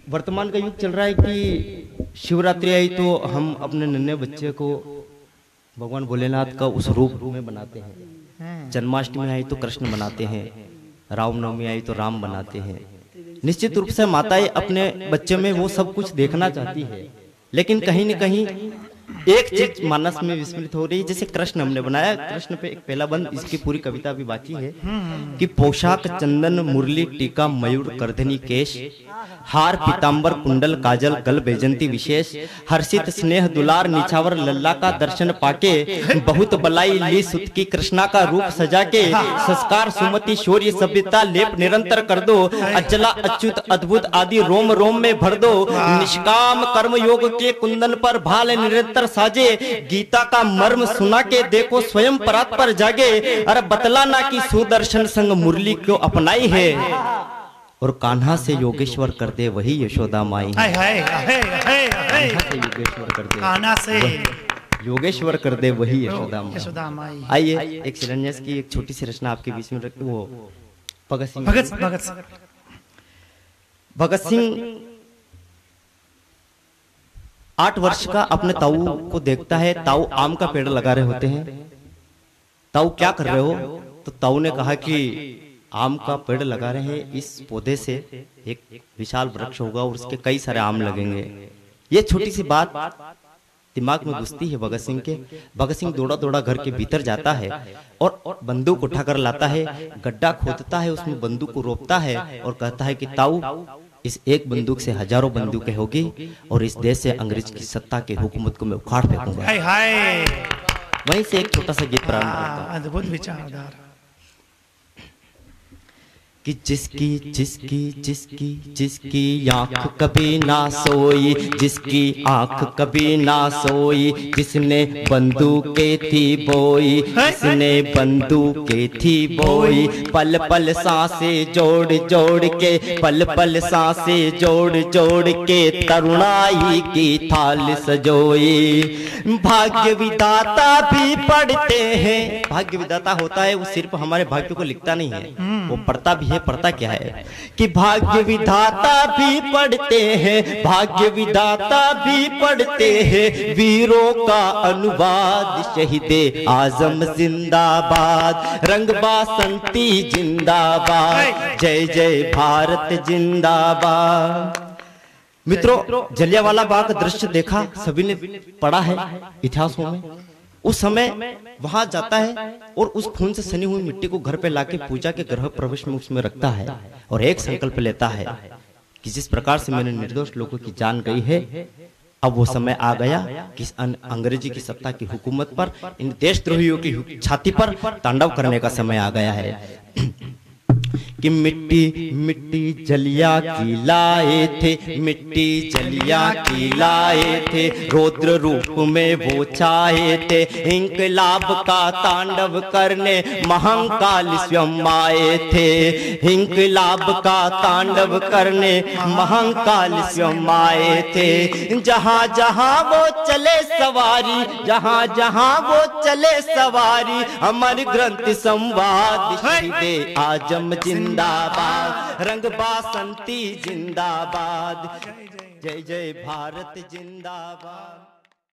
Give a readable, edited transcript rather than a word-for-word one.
वर्तमान का युग चल रहा है कि शिवरात्रि आई तो हम अपने नन्हे बच्चे को भगवान भोलेनाथ का उस रूप में बनाते हैं। जन्माष्टमी आई तो कृष्ण बनाते हैं, रामनवमी आई तो राम बनाते हैं। निश्चित रूप से माताएं अपने बच्चे में वो सब कुछ देखना चाहती है, लेकिन कहीं न कहीं एक चीज मानस में विस्मृत हो रही है। जैसे कृष्ण हमने बनाया, कृष्ण पे एक पहला बंद, इसकी पूरी कविता भी बाकी है कि पोशाक चंदन मुरली टीका मयूर करधनी केश, हार पीतांबर कुंडल काजल गल बेजंती विशेष, हर्षित स्नेह दुलार निछावर लल्ला का दर्शन पाके, बहुत बलाई ली सुत की कृष्णा का रूप सजा के, संस्कार सुमति शौर्य सभ्यता लेप निरंतर कर दो, अचला अच्युत अद्भुत आदि रोम रोम में भर दो, निष्काम कर्म योग के कुंदन पर भाल निरंतर साजे, गीता का मर्म सुना के देखो स्वयं परात पर जागे, अरे बतलाना की सुदर्शन संग मुरली क्यों अपनाई है, और कान्हा से योगेश्वर कर दे वही यशोदा माई। योगेश्वर कर दे, कान्हा से योगेश्वर कर दे वही यशोदा माई। आइए एक शिलान्यास की एक छोटी सी रचना आपके बीच में रखते। वो भगत सिंह 8 वर्ष का अपने ताऊ को देखता है। ताऊ आम का पेड़ लगा रहे होते हैं। ताऊ क्या कर रहे हो? तो ताऊ ने कहा कि आम का पेड़ लगा रहे हैं, इस पौधे से एक विशाल वृक्ष होगा और उसके कई सारे आम लगेंगे। ये छोटी सी बात दिमाग में घुसती है भगत सिंह के। भगत सिंह दौड़ा दौड़ा घर के भीतर जाता है और बंदूक उठाकर लाता है, गड्ढा खोदता है, उसमें बंदूक को रोपता है और कहता है कि ताऊ, इस एक बंदूक से हजारों बंदूकें होगी और इस देश से अंग्रेज की सत्ता की हुकूमत को मैं उखाड़ फेंकूंगा। वहीं से एक छोटा सा गीत प्रारंभ करता हूं। अद्भुत विचारधारा कि जिसकी जिसकी जिसकी जिसकी आंख कभी ना सोई, जिसकी आंख कभी ना सोई, जिसने बंदूकें थी बोई, जिसने बंदूकें थी बोई, पल पल सांसें जोड़ जोड़ के, पल पल सांसें जोड़ जोड़ के तरुणाई की थाल सजोई। भाग्य विधाता भी पढ़ते हैं। भाग्य विधाता होता है वो सिर्फ हमारे भाग्य को लिखता नहीं है, वो पढ़ता भी है। पढ़ता क्या है कि भाग्य विधाता भी पढ़ते हैं, भाग्य विधाता भी पढ़ते हैं, वीरों का अनुवाद शहीदे आजम जिंदाबाद, रंग बासंती जिंदाबाद, जय जय भारत जिंदाबाद। मित्रों, जलियांवाला बाग का दृश्य देखा, सभी ने पढ़ा है इतिहासों में। उस समय वहां जाता है और उस खून से सनी हुई मिट्टी को घर पे लाके पूजा के गृह प्रवेश में उसमें रखता है और एक संकल्प लेता है कि जिस प्रकार से मैंने निर्दोष लोगों की जान गई है, अब वो समय आ गया कि अंग्रेजी की सत्ता की हुकूमत पर, इन देशद्रोहियों की छाती पर तांडव करने का समय आ गया है। कि मिट्टी मिट्टी जलिया की लाए थे, मिट्टी जलिया की लाए थे, रौद्र रूप में वो छाए थे, इंकलाब का तांडव करने महाकाल स्वयं आए थे, इंकलाब का तांडव करने महाकाल स्वयं आए थे। जहां जहां वो चले सवारी, जहां जहां वो चले सवारी, अमर ग्रंथ संवाद शहीदे आजम जिंदाबाद, रंग बासंती जिंदाबाद, जय जय भारत जिंदाबाद।